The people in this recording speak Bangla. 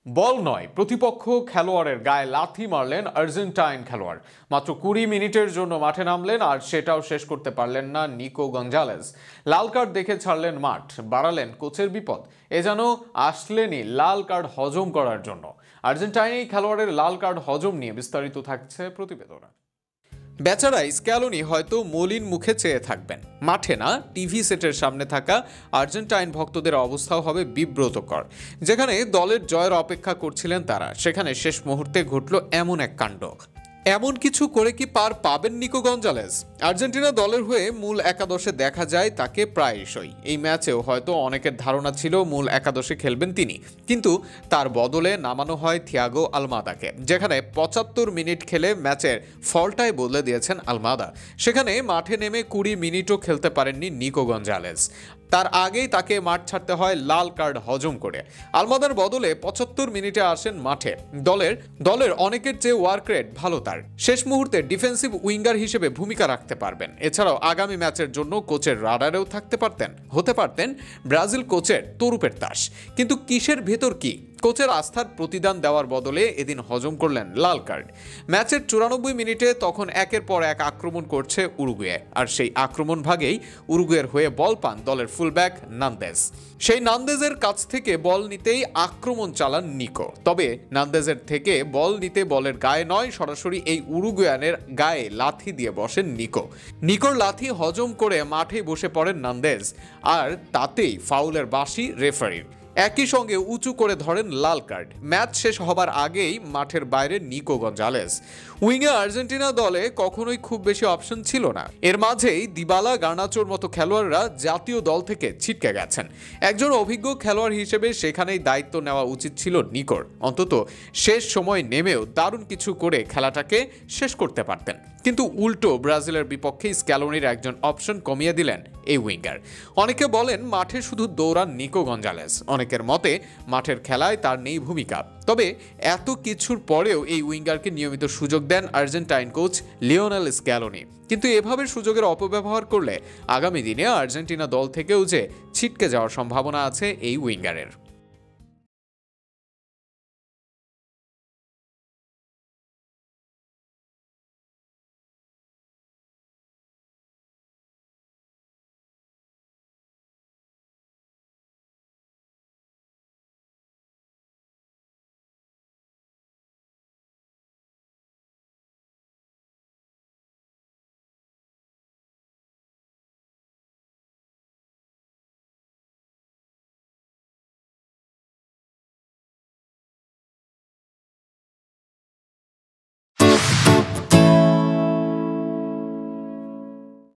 বল নয়, প্রতিপক্ষ খেলোয়াড়ের গায়ে লাথি মারলেন আর্জেন্টাইন খেলোয়াড়। মাত্র 20 মিনিটের জন্য মাঠে নামলেন, আর সেটাও শেষ করতে পারলেন না নিকো গঞ্জালেজ। লাল কার্ড দেখে ছাড়লেন মাঠ, বাড়ালেন কোচের বিপদ। এ যেন আসলেনই লাল কার্ড হজম করার জন্য। আর্জেন্টাইন এই খেলোয়াড়ের লাল কার্ড হজম নিয়ে বিস্তারিত থাকছে প্রতিবেদনে। বেচারা স্ক্যালোনি হয়তো মলিন মুখে চেয়ে থাকবেন, মাঠে না টিভি সেটের সামনে থাকা আর্জেন্টাইন ভক্তদের অবস্থাও হবে বিব্রতকর। যেখানে দলের জয়ের অপেক্ষা করছিলেন তারা, সেখানে শেষ মুহূর্তে ঘটল এমন এক কাণ্ড। এমন কিছু করে কি পার পাবেন নিকো গঞ্জালেজ? আর্জেন্টিনা দলের হয়ে মূল একাদশে দেখা যায় তাকে প্রায়শই। এই ম্যাচেও হয়তো অনেকের ধারণা ছিল মূল একাদশে খেলবেন তিনি, কিন্তু তার বদলে নামানো হয় থিয়াগো আলমাদাকে, যেখানে 75 মিনিট খেলে ম্যাচের ফলটাই বদলে দিয়েছেন আলমাদা। সেখানে মাঠে নেমে 20 মিনিটও খেলতে পারেননি নিকো গঞ্জালেজ। তার আগেই তাকে মাঠ ছাড়তে হয় লাল কার্ড হজম করে। আলমাদার বদলে 75 মিনিটে আসেন মাঠে। দলের অনেকের চেয়ে ওয়ার্ক রেট ভালো তার। শেষ মুহূর্তে ডিফেন্সিভ উইঙ্গার হিসেবে ভূমিকা রাখতে পারবেন। এছাড়াও আগামী ম্যাচের জন্য কোচের রাডারেও হতে পারতেন ব্রাজিল কোচের তরুপের তাস। কিন্তু কিসের ভেতর কি? কোচের আস্থার প্রতিদান দেওয়ার বদলে এদিন হজম করলেন লাল কার্ড। ম্যাচের 94 মিনিটে তখন একের পর এক আক্রমণ করছে উরুগুয়ে, আর সেই আক্রমণ ভাগেই উরুগুয়ের হয়ে বল পান দলের ফুলব্যাক নান্দেজ। সেই নান্দেজের কাছ থেকে বল নিতেই আক্রমণ চালান নিকো। তবে নান্দেজের থেকে বল নিতে বলের গায়ে নয়, সরাসরি এই উরুগুয়ানের গায়ে লাথি দিয়ে বসেন নিকোর লাথি হজম করে মাঠে বসে পড়েন নান্দেজ, আর তাতেই ফাউলের বাঁশি রেফারির। একই সঙ্গে উঁচু করে ধরেন লাল কার্ড। ম্যাচ শেষ হবার আগেই মাঠের বাইরে নিকো গঞ্জালেজ। উইংয়ে আর্জেন্টিনা দলে কখনোই খুব বেশি অপশন ছিল না। এর মাঝেই দিবালা, গার্নাচোর মতো খেলোয়াড়রা জাতীয় দল থেকে ছিটকে গেছেন। একজন অভিজ্ঞ খেলোয়াড় হিসেবে সেখানেই দায়িত্ব নেওয়া উচিত ছিল নিকোর। অন্তত শেষ সময় নেমেও দারুণ কিছু করে খেলাটাকে শেষ করতে পারতেন। কিন্তু উল্টো ব্রাজিলের বিপক্ষে স্ক্যালোনির একজন অপশন কমিয়ে দিলেন এই উইঙ্গার। অনেকে বলেন মাঠে শুধু দৌড়ান নিকো গঞ্জালেজ, অনেকের মতে মাঠের খেলায় তার নেই ভূমিকা। তবে এত কিছুর পরেও এই উইঙ্গারকে নিয়মিত সুযোগ দেন আর্জেন্টাইন কোচ লিওনেল স্ক্যালোনি। কিন্তু এভাবে সুযোগের অপব্যবহার করলে আগামী দিনে আর্জেন্টিনা দল থেকেও যে ছিটকে যাওয়ার সম্ভাবনা আছে এই উইঙ্গারের।